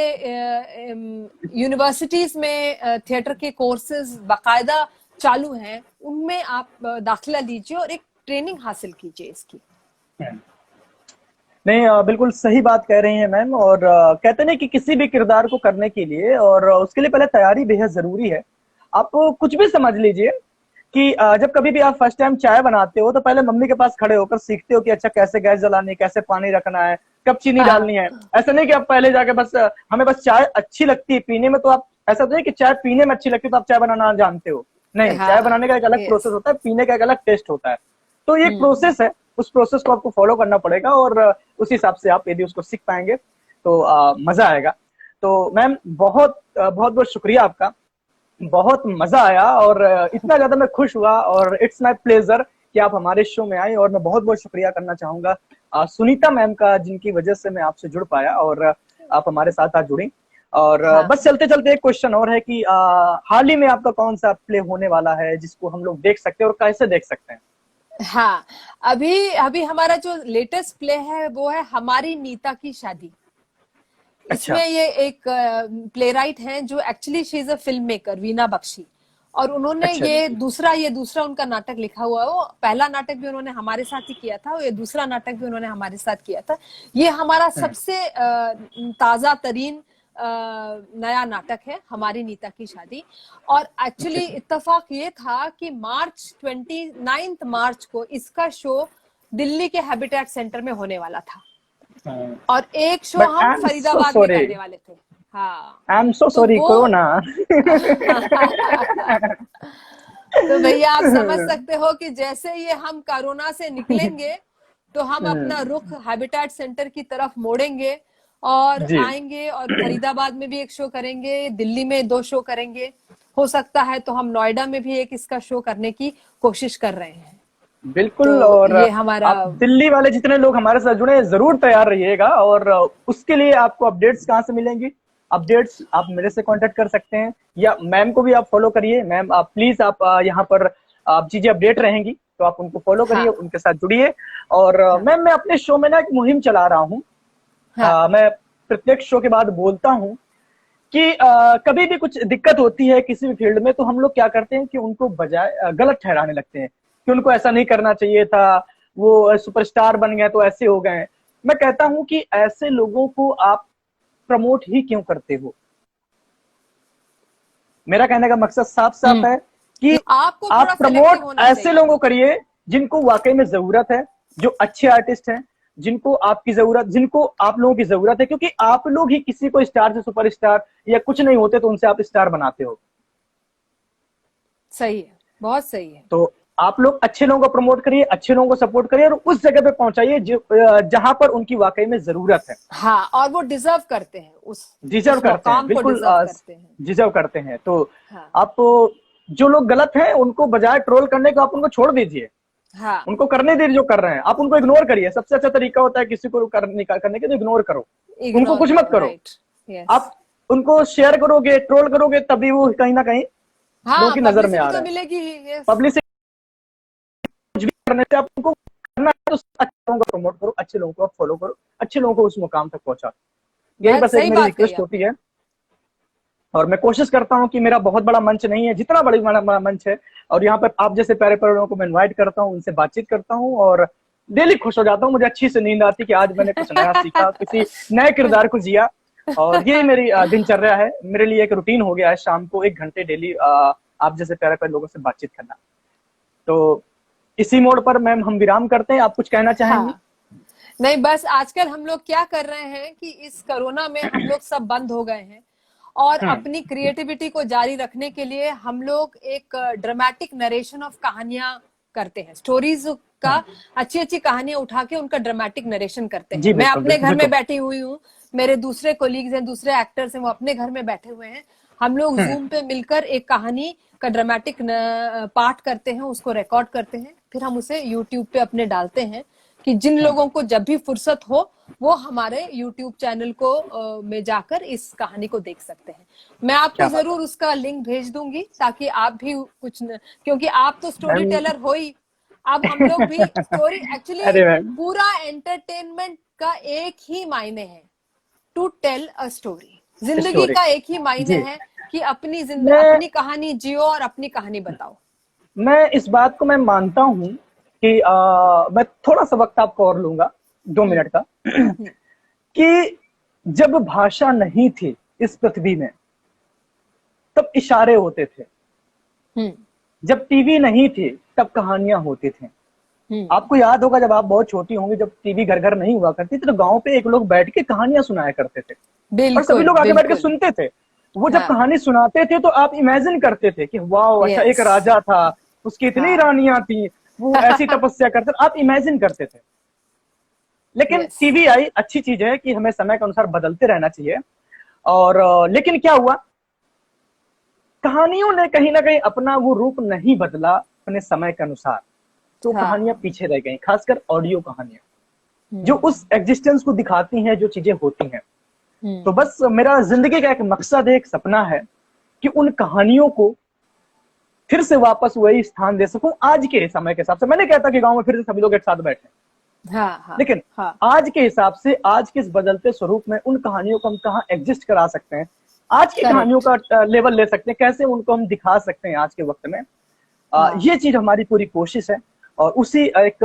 यूनिवर्सिटीज में थिएटर के कोर्सेज बाकायदा चालू हैं, उनमें आप दाखिला लीजिए और एक ट्रेनिंग हासिल कीजिए इसकी। नहीं, बिल्कुल सही बात कह रही हैं मैम। और कहते नहीं कि किसी भी किरदार को करने के लिए और उसके लिए पहले तैयारी बेहद जरूरी है। आप कुछ भी समझ लीजिए कि जब कभी भी आप फर्स्ट टाइम चाय बनाते हो तो पहले मम्मी के पास खड़े होकर सीखते हो कि अच्छा कैसे गैस जलानी है, कैसे पानी रखना है, कब चीनी डालनी है। ऐसा नहीं कि आप पहले जाके बस हमें बस चाय अच्छी लगती है पीने में, तो आप ऐसा तो नहीं कि चाय पीने में अच्छी लगती है तो आप चाय बनाना जानते हो। नहीं, चाय बनाने का एक अलग प्रोसेस होता है, पीने का एक अलग टेस्ट होता है। तो ये एक प्रोसेस है, उस प्रोसेस को आपको फॉलो करना पड़ेगा और उस हिसाब से आप यदि उसको सीख पाएंगे तो मजा आएगा। तो मैम बहुत बहुत बहुत शुक्रिया आपका, बहुत मजा आया और इतना ज्यादा मैं खुश हुआ और इट्स माय प्लेजर कि आप हमारे शो में आए। और मैं बहुत बहुत शुक्रिया करना चाहूंगा सुनीता मैम का, जिनकी वजह से मैं आपसे जुड़ पाया और आप हमारे साथ आज जुड़ी। और बस चलते चलते एक क्वेश्चन और है कि हाल ही में आपका कौन सा प्ले होने वाला है जिसको हम लोग देख सकते हैं और कैसे देख सकते हैं? हाँ, अभी अभी हमारा जो लेटेस्ट प्ले है वो है हमारी नीता की शादी। अच्छा। इसमें ये एक प्ले राइट हैं जो actually she is a film maker, Veena Bakhshi, और उन्होंने अच्छा। ये दूसरा उनका नाटक लिखा हुआ है। वो पहला नाटक भी उन्होंने हमारे साथ ही किया था, ये दूसरा नाटक भी उन्होंने हमारे साथ किया था। ये हमारा सबसे ताजा तरीन नया नाटक है, हमारी नीता की शादी। और एक्चुअली इत्तेफाक ये था कि 29 मार्च को इसका शो दिल्ली के हैबिटेट सेंटर में होने वाला था और एक शो हम फरीदाबाद में करने वाले थे। हाँ, I am so sorry, corona. तो भैया आप समझ सकते हो कि जैसे ये हम कोरोना से निकलेंगे तो हम अपना रुख हैबिटेट सेंटर की तरफ मोड़ेंगे और आएंगे और फरीदाबाद में भी एक शो करेंगे, दिल्ली में 2 शो करेंगे, हो सकता है तो हम नोएडा में भी एक इसका शो करने की कोशिश कर रहे हैं। बिल्कुल। तो और ये हमारा आप दिल्ली वाले जितने लोग हमारे साथ जुड़े हैं जरूर तैयार रहिएगा। और उसके लिए आपको अपडेट्स कहाँ से मिलेंगी? अपडेट्स आप मेरे से कांटेक्ट कर सकते हैं या मैम को भी आप फॉलो करिए। मैम आप प्लीज आप यहाँ पर आप चीजें अपडेट रहेंगी तो आप उनको फॉलो करिए, उनके साथ जुड़िए। और मैम मैं अपने शो में ना एक मुहिम चला रहा हूँ। मैं प्रत्येक शो के बाद बोलता हूँ कि कभी भी कुछ दिक्कत होती है किसी भी फील्ड में तो हम लोग क्या करते हैं कि उनको बजाय गलत ठहराने लगते हैं कि उनको ऐसा नहीं करना चाहिए था, वो सुपरस्टार बन गए तो ऐसे हो गए। मैं कहता हूं कि ऐसे लोगों को आप प्रमोट ही क्यों करते हो? मेरा कहने का मकसद साफ साफ है कि आपको आप प्रमोट ऐसे लोगों को करिए जिनको वाकई में जरूरत है, जो अच्छे आर्टिस्ट हैं, जिनको आपकी जरूरत, जिनको आप लोगों की जरूरत है। क्योंकि आप लोग ही किसी को स्टार से सुपरस्टार या कुछ नहीं होते तो उनसे आप स्टार बनाते हो। सही है, बहुत सही है। तो आप लोग अच्छे लोगों को प्रमोट करिए, अच्छे लोगों को सपोर्ट करिए और उस जगह पे पहुंचाइए जहां पर उनकी वाकई में जरूरत है। हाँ, और वो डिजर्व करते हैं, डिजर्व करते हैं, बिल्कुल डिजर्व करते हैं। तो आप जो लोग गलत हैं उनको बजाय ट्रोल करने को आप उनको छोड़ दीजिए। हाँ, उनको करने दीजिए जो कर रहे हैं, आप उनको इग्नोर करिए। सबसे अच्छा तरीका होता है किसी को करने के तो इग्नोर करो, उनको कुछ मत करो। आप उनको शेयर करोगे, ट्रोल करोगे तभी वो कहीं ना कहीं लोगों की नजर में आ रहा है। पब्लिसिटी कुछ भी करने से आप उनको करना है तो अच्छे लोगों को प्रमोट करो, अच्छे लोगों को आप फॉलो करो, अच्छे लोगों को उस मुकाम तक पहुंचाओ। यही बस एक मेरी रिक्वेस्ट होती है। और मैं कोशिश करता हूं कि मेरा बहुत बड़ा मंच नहीं है, जितना बड़ा मंच है और यहाँ पर आप जैसे प्यारे प्यारे लोगों को मैं इन्वाइट करता हूँ, उनसे बातचीत करता हूँ और डेली खुश हो जाता हूँ। मुझे अच्छी से नींद आती है कि आज मैंने कुछ नया सीखा, किसी नए किरदार को जिया। और यही मेरी दिनचर्या है, मेरे लिए एक रूटीन हो गया है शाम को 1 घंटे डेली आप जैसे प्यारे प्यारे लोगों से बातचीत करना। तो इसी मोड़ पर मैम हम विराम करते हैं। आप कुछ कहना चाहेंगे? नहीं, बस आजकल हम लोग क्या कर रहे हैं कि इस कोरोना में हम लोग सब बंद हो गए हैं और अपनी क्रिएटिविटी को जारी रखने के लिए हम लोग एक ड्रामेटिक नरेशन ऑफ कहानियां करते हैं, स्टोरीज का अच्छी अच्छी कहानियां उठा के उनका ड्रामेटिक नरेशन करते हैं। मैं अपने घर में बैठी हुई हूँ, मेरे दूसरे कोलीग्स हैं, दूसरे एक्टर्स हैं, वो अपने घर में बैठे हुए हैं। हम लोग जूम पे मिलकर एक कहानी का ड्रामेटिक पार्ट करते हैं, उसको रिकॉर्ड करते हैं, फिर हम उसे यूट्यूब पे अपने डालते हैं कि जिन लोगों को जब भी फुर्सत हो वो हमारे यूट्यूब चैनल को में जाकर इस कहानी को देख सकते हैं। मैं आपको जरूर उसका लिंक भेज दूंगी ताकि आप भी कुछ क्योंकि आप तो स्टोरी टेलर हो ही, अब हम लोग भी स्टोरी एक्चुअली पूरा एंटरटेनमेंट का एक ही मायने है टू टेल अ स्टोरी। जिंदगी स्टोरी। का एक ही मायने जी। है कि अपनी मैं अपनी कहानी जियो और अपनी कहानी बताओ। मैं इस बात को मैं मानता हूँ कि मैं थोड़ा सा वक्त आपको और लूंगा, 2 मिनट का। हम्म कि जब भाषा नहीं थी इस पृथ्वी में, तब इशारे होते थे। हम्म जब टीवी नहीं थी, तब कहानियां होती थी। हम्म आपको याद होगा, जब आप बहुत छोटी होंगी, जब टीवी घर घर नहीं हुआ करती थी, तो गांव पे एक लोग बैठ के कहानियां सुनाया करते थे और सभी बिल्कुल लोग आगे बैठ के बिल्कुल। सुनते थे। वो जब हाँ। कहानी सुनाते थे तो आप इमेजिन करते थे कि वाह, अच्छा एक यस। राजा था, उसकी इतनी हाँ। रानियां थी, वो ऐसी तपस्या करते थे, आप इमेजिन करते थे। लेकिन यस। टीवी आई, अच्छी चीज है कि हमें समय के अनुसार बदलते रहना चाहिए। और लेकिन क्या हुआ, कहानियों ने कहीं ना कहीं अपना वो रूप नहीं बदला अपने समय के अनुसार, तो कहानियां हाँ। पीछे रह गई, खासकर ऑडियो कहानियां जो हम्म उस एग्जिस्टेंस को दिखाती हैं, जो चीजें होती हैं। तो हम्म बस मेरा जिंदगी का एक मकसद है, एक सपना है कि उन कहानियों को फिर से वापस वही स्थान दे सकूं आज के समय के हिसाब से। मैं नहीं कहता कि गांव में फिर से सभी लोग एक साथ बैठे, हाँ हाँ लेकिन हाँ। आज के हिसाब से, आज के इस बदलते स्वरूप में उन कहानियों को हम कहाँ एग्जिस्ट करा सकते हैं, आज की कहानियों करेक्ट। का लेवल ले सकते हैं, कैसे उनको हम दिखा सकते हैं आज के वक्त में। हाँ। ये चीज हमारी पूरी कोशिश है। और उसी एक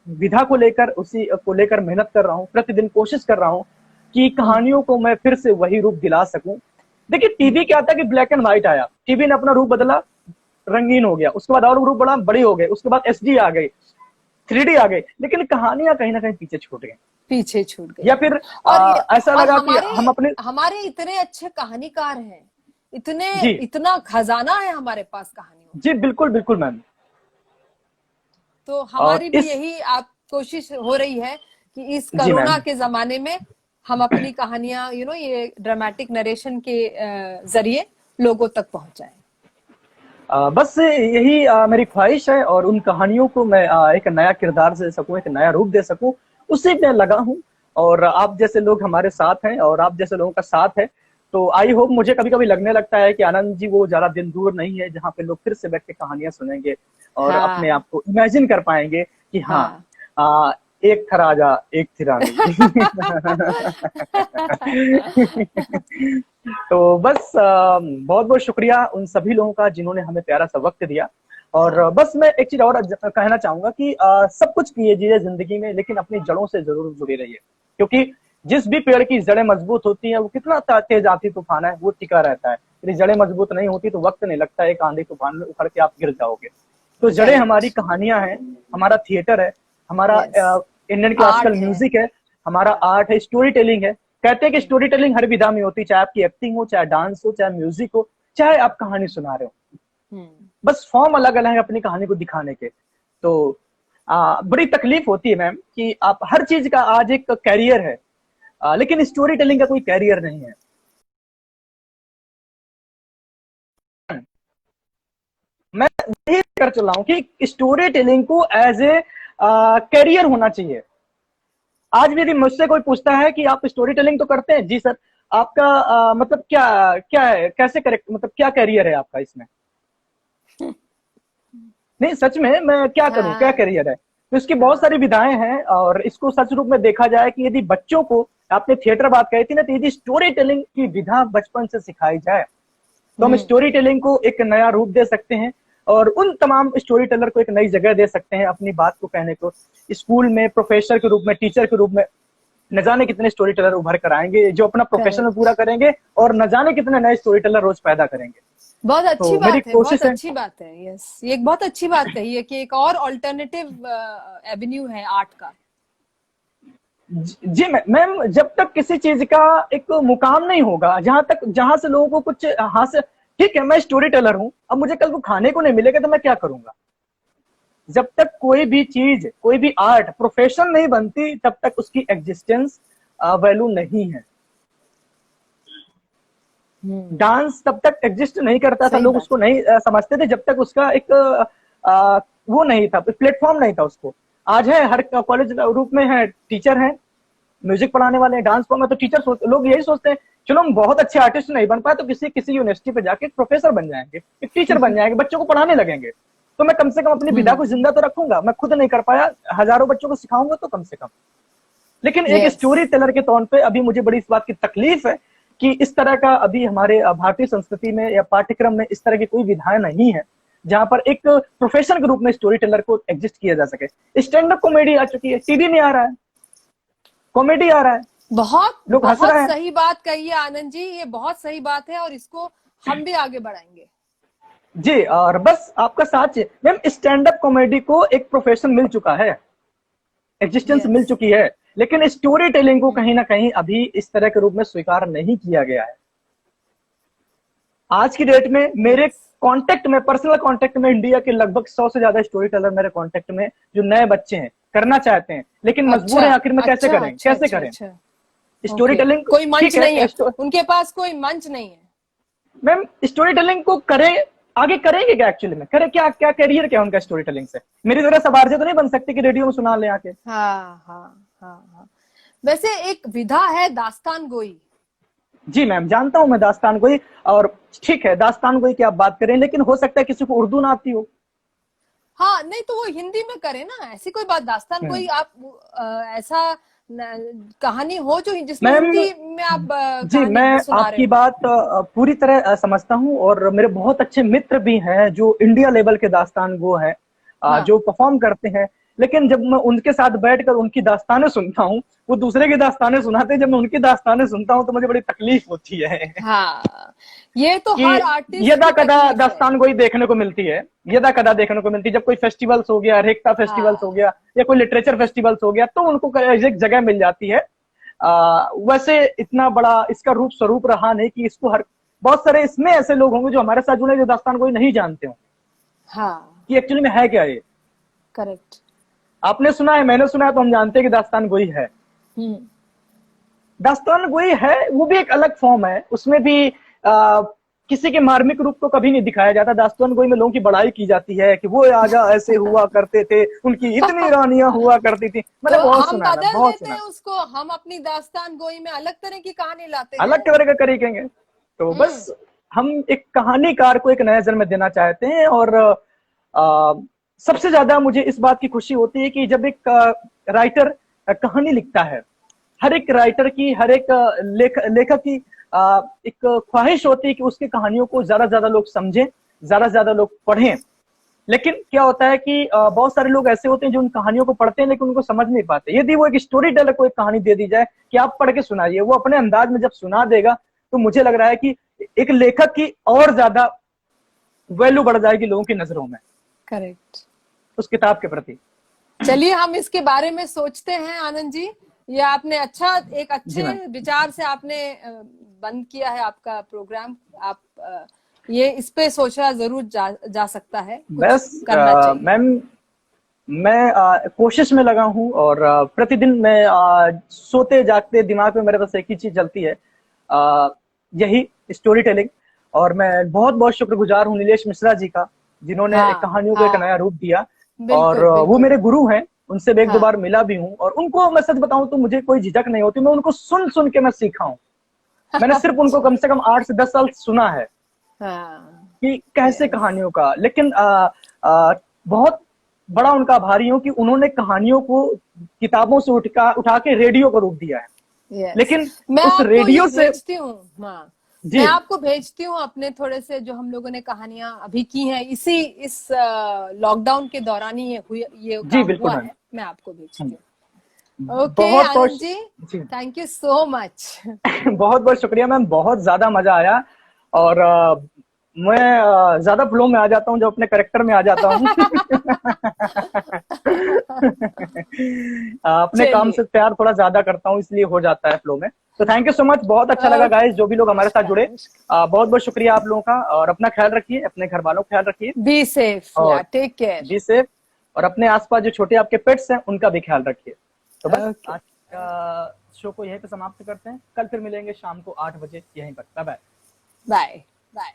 विधा को लेकर, उसी को लेकर मेहनत कर रहा हूँ, प्रतिदिन कोशिश कर रहा हूँ कि हम्म कहानियों को मैं फिर से वही रूप दिला सकूं। देखिए, टीवी क्या था कि ब्लैक एंड व्हाइट आया, टीवी ने अपना रूप बदला, रंगीन हो गया, उसके बाद और रूप बड़ा बड़ी हो गए, उसके बाद एचडी आ गई, 3D आ गई, लेकिन कहानियां कहीं ना कहीं पीछे छूट गई। पीछे छूट गई। या फिर और ऐसा और लगा कि हमारे हम अपने। हमारे इतने अच्छे कहानीकार हैं, इतने जी इतना खजाना है हमारे पास कहानियों का। जी, बिल्कुल बिल्कुल मैम। तो और हमारी भी इस। यही आप कोशिश हो रही है कि इस जी कोरोना मैम। के जमाने में हम अपनी कहानियां ये ड्रामेटिक नरेशन के जरिए लोगों तक पहुंचाएं। बस यही मेरी ख्वाहिश है, और उन कहानियों को मैं एक नया किरदार दे सकूं, एक नया रूप दे सकूं, उसी में लगा हूं। और आप जैसे लोग हमारे साथ हैं, और आप जैसे लोगों का साथ है, तो आई होप, मुझे कभी कभी लगने लगता है कि आनंद जी वो ज्यादा दिन दूर नहीं है जहाँ पे लोग फिर से बैठ के कहानियां सुनेंगे और अपने हाँ आप को इमेजिन कर पाएंगे कि हाँ, हाँ। एक था राजा, एक थी रानी। तो बस बहुत बहुत शुक्रिया उन सभी लोगों का जिन्होंने हमें प्यारा सा वक्त दिया। और हाँ। बस मैं एक चीज और कहना चाहूंगा कि सब कुछ कीजिए जिंदगी में, लेकिन अपनी जड़ों से जरूर जुड़े रहिए, क्योंकि जिस भी पेड़ की जड़ें मजबूत होती हैं, वो कितना तेज आती तूफान है, वो टिका रहता है। यदि जड़ें मजबूत नहीं होती तो वक्त नहीं लगता, एक आंधी तूफान में उखड़ के आप गिर जाओगे। तो जड़ें करेक्ट। हमारी कहानियां हैं, हमारा थिएटर है, हमारा यस। इंडियन क्लासिकल आर्ट है। म्यूजिक है, हमारा हाँ। आर्ट है, स्टोरी टेलिंग है। कहते हैं कि स्टोरी टेलिंग हर विधा में होती है, चाहे आपकी एक्टिंग हो, चाहे डांस हो, चाहे म्यूजिक हो, चाहे आप कहानी सुना रहे हो। हम्म बस फॉर्म अलग अलग है अपनी कहानी को दिखाने के। तो बड़ी तकलीफ होती है मैम कि आप हर चीज का आज एक कैरियर है, लेकिन स्टोरी टेलिंग का कोई कैरियर नहीं है। मैं यही कर चल रहा हूँ कि स्टोरी टेलिंग को एज ए कैरियर होना चाहिए। आज भी यदि मुझसे कोई पूछता है कि आप स्टोरी टेलिंग तो करते हैं, जी सर, आपका मतलब क्या क्या है, कैसे करेक्ट, मतलब क्या कैरियर है आपका इसमें? नहीं, सच में मैं क्या करूं, क्या हाँ करियर है? तो इसकी बहुत हाँ। सारी विधाएं हैं, और इसको सच रूप में देखा जाए कि यदि बच्चों को, आपने थिएटर बात कही थी ना, तो यदि स्टोरी टेलिंग की विधा बचपन से सिखाई जाए, तो हम स्टोरी टेलिंग को एक नया रूप दे सकते हैं, और उन तमाम स्टोरी टेलर को एक नई जगह दे सकते हैं अपनी बात को कहने को। स्कूल में प्रोफेसर के रूप में, टीचर के रूप में न जाने कितने स्टोरी टेलर उभर कर आएंगे जो अपना प्रोफेशन में पूरा करेक्ट। करेंगे, और न जाने कितने नए स्टोरी टेलर रोज पैदा करेंगे। बहुत अच्छी तो मेरी बात है, बहुत कोशिश है। अच्छी बात है। यस, ये एक बहुत अच्छी बात कही है कि एक और ऑल्टरनेटिव एवेन्यू है आर्ट का। जी मैम, जब तक किसी चीज का एक मुकाम नहीं होगा, जहां से लोगों को कुछ हासिल। ठीक है, मैं स्टोरी टेलर हूं, अब मुझे कल को खाने को नहीं मिलेगा तो मैं क्या करूंगा? जब तक कोई भी चीज, कोई भी आर्ट प्रोफेशन नहीं बनती, तब तक उसकी एग्जिस्टेंस वैल्यू नहीं है। डांस तब तक एग्जिस्ट नहीं करता था, सही लोग बात उसको है। नहीं समझते थे, जब तक उसका एक वो नहीं था, प्लेटफॉर्म नहीं था उसको। आज है, हर कॉलेज रूप में है, टीचर है, म्यूजिक पढ़ाने वाले हैं, डांस फॉर्म है, तो लोग यही सोचते हैं, चलो हम बहुत अच्छे आर्टिस्ट नहीं बन पाए तो किसी किसी यूनिवर्सिटी पे जाके प्रोफेसर बन जाएंगे, एक टीचर बन जाएंगे, बच्चों को पढ़ाने लगेंगे, तो मैं कम से कम अपनी विधा को जिंदा तो रखूंगा। मैं खुद नहीं कर पाया, हजारों बच्चों को सिखाऊंगा तो कम से कम। लेकिन एक Yes. स्टोरी टेलर के तौर पे अभी मुझे बड़ी इस बात की तकलीफ है कि इस तरह का अभी हमारे भारतीय संस्कृति में या पाठ्यक्रम में इस तरह की कोई विधाएं नहीं है जहां पर एक प्रोफेशन के रूप में स्टोरी टेलर को एग्जिस्ट किया जा सके। स्टैंड अप कॉमेडी आ चुकी है, टीवी में आ रहा है, कॉमेडी आ रहा है, बहुत लोग हंस बहुत रहे हैं। सही बात कही है आनंद जी, ये बहुत सही बात है और इसको हम भी आगे बढ़ाएंगे। जी, और बस आपका साथ चाहिए मैम। स्टैंड अप कॉमेडी को एक प्रोफेशन मिल चुका है, एग्जिस्टेंस Yes. मिल चुकी है, लेकिन स्टोरी टेलिंग को कहीं ना कहीं अभी इस तरह के रूप में स्वीकार नहीं किया गया है। आज की डेट में मेरे कांटेक्ट में, पर्सनल कांटेक्ट में इंडिया के लगभग 100 से ज्यादा स्टोरी टेलर मेरे कांटेक्ट में जो नए बच्चे हैं, करना चाहते हैं, लेकिन मजबूर हैं आखिर में कैसे अच्छा, करें, अच्छा, कैसे अच्छा, करें अच्छा। Story Okay. टेलिंग। कोई मंच ठीक है, नहीं है, उनके पास कोई मंच नहीं है। मैम स्टोरी टेलिंग को करें, आगे करेंगे क्या, एक्चुअली में करें क्या, क्या करियर क्या उनका स्टोरी टेलिंग से? मेरी तरह सबारजे तो नहीं बन सकती कि रेडियो में सुना ले आके। हाँ हाँ हाँ हाँ। वैसे एक विधा है दास्तान गोई। जी मैम, जानता हूं मैं दास्तान गोई, और ठीक है दास्तान गोई की आप बात करें, लेकिन हो सकता है किसी को उर्दू ना आती हो। हाँ नहीं तो वो हिंदी में करे ना, ऐसी कोई बात। दास्तान कोई आप ऐसा कहानी हो जो जिसमें मैम हिंदी में आप जी, कहानी मैं सुना रहे आपकी हो। बात पूरी तरह समझता हूं, और मेरे बहुत अच्छे मित्र भी हैं जो इंडिया लेवल के दास्तान गो हैं, हाँ। जो परफॉर्म करते हैं। लेकिन जब मैं उनके साथ बैठकर उनकी दास्तानें सुनता हूं, वो दूसरे की दास्तानें सुनाते हैं, जब मैं उनकी दास्तानें सुनता हूं तो मुझे बड़ी तकलीफ होती है हाँ ये तो कि हर आर्टिस्ट यदा की कदा तकलीफ है। दास्तान गोई देखने को मिलती है, यदा कदा देखने को मिलती है, जब कोई फेस्टिवल्स हो गया, रेखता फेस्टिवल्स हो गया या कोई लिटरेचर फेस्टिवल्स हो गया, तो उनको एक जगह मिल जाती है। वैसे इतना बड़ा इसका रूप स्वरूप रहा नहीं कि इसको हर, बहुत सारे इसमें ऐसे लोग होंगे जो हमारे साथ जुड़े जो दास्तान गोई नहीं जानते हो हाँ कि एक्चुअली में है क्या ये। करेक्ट। आपने सुना है, मैंने सुना है, तो हम जानते हैं कि दास्तान गोई है। दास्तान गोई है, वो भी एक अलग फॉर्म है, उसमें भी किसी के मार्मिक रूप को कभी नहीं दिखाया जाता। दास्तान गोई में लोगों की बड़ाई की जाती है कि वो राजा ऐसे हुआ करते थे, उनकी इतनी रानियां हुआ करती थी। मैंने तो बहुत हम सुना है, बदल बहुत देते सुना हैं उसको, हम अपनी दास्तान गोई में अलग तरह की कहानी लाते अलग हैं। तरह का करेंगे। तो बस हम एक कहानीकार को एक नया जन्म देना चाहते हैं, और सबसे ज्यादा मुझे इस बात की खुशी होती है कि जब एक राइटर कहानी लिखता है, हर एक राइटर की, हर एक लेखक की एक ख्वाहिश होती है कि उसकी कहानियों को ज्यादा से ज्यादा लोग समझें, ज्यादा से ज्यादा लोग पढ़ें। लेकिन क्या होता है कि बहुत सारे लोग ऐसे होते हैं जो उन कहानियों को पढ़ते हैं लेकिन उनको समझ नहीं पाते। यदि वो एक स्टोरी टेलर को एक कहानी दे दी जाए कि आप पढ़ के सुनाइए, वो अपने अंदाज में जब सुना देगा, तो मुझे लग रहा है कि एक लेखक की और ज्यादा वैल्यू बढ़ जाएगी लोगों की नजरों में करेक्ट। उस किताब के प्रति। चलिए हम इसके बारे में सोचते हैं आनंद जी। ये आपने अच्छा, एक अच्छे विचार से आपने बंद किया है आपका प्रोग्राम। आप ये इस पे सोचा जरूर जा सकता है, बस करना चाहिए। मैम मैं कोशिश में लगा हूं, और प्रतिदिन मैं सोते जागते दिमाग में मेरे पास एक ही चीज चलती है, यही स्टोरी टेलिंग। और मैं बहुत बहुत शुक्रगुजार हूँ नीलेश मिश्रा जी का, जिन्होंने कहानियों को एक नया रूप दिया। और वो मेरे गुरु हैं, उनसे मैं एक दो बार मिला भी हूँ, और उनको मैं सच बताऊं तो मुझे कोई झिझक नहीं होती, मैं उनको सुन सुन के मैं सीखा हूँ। मैंने सिर्फ उनको कम से कम 8 से 10 साल सुना है कि कैसे कहानियों का, लेकिन बहुत बड़ा उनका आभारी हूँ कि उन्होंने कहानियों को किताबों से उठा के रेडियो का रूप दिया है। लेकिन मैं उस रेडियो से मैं आपको भेजती हूँ अपने थोड़े से जो हम लोगों ने कहानियां अभी की हैं इस लॉकडाउन के दौरान ही ये काम हुआ है, मैं आपको भेजती हूँ। Okay Anand ji, thank you so much. बहुत बहुत शुक्रिया मैम, बहुत ज्यादा मजा आया, और मैं ज्यादा फ्लो में आ जाता हूँ जब अपने कैरेक्टर में आ जाता हूँ। अपने काम से प्यार थोड़ा ज्यादा करता हूँ, इसलिए हो जाता है फ्लो में। तो थैंक यू सो मच, बहुत अच्छा लगा गाइस, जो भी लोग हमारे साथ जुड़े, बहुत बहुत शुक्रिया आप लोगों का। और अपना ख्याल रखिए, अपने घर वालों का ख्याल रखिए, be safe, take care, be safe, और अपने आसपास जो छोटे आपके पेट्स हैं उनका भी ख्याल रखिए। तो बस आज का शो को यहीं पे समाप्त करते हैं, कल फिर मिलेंगे शाम को 8 बजे यहीं पर। Bye bye. Bye bye.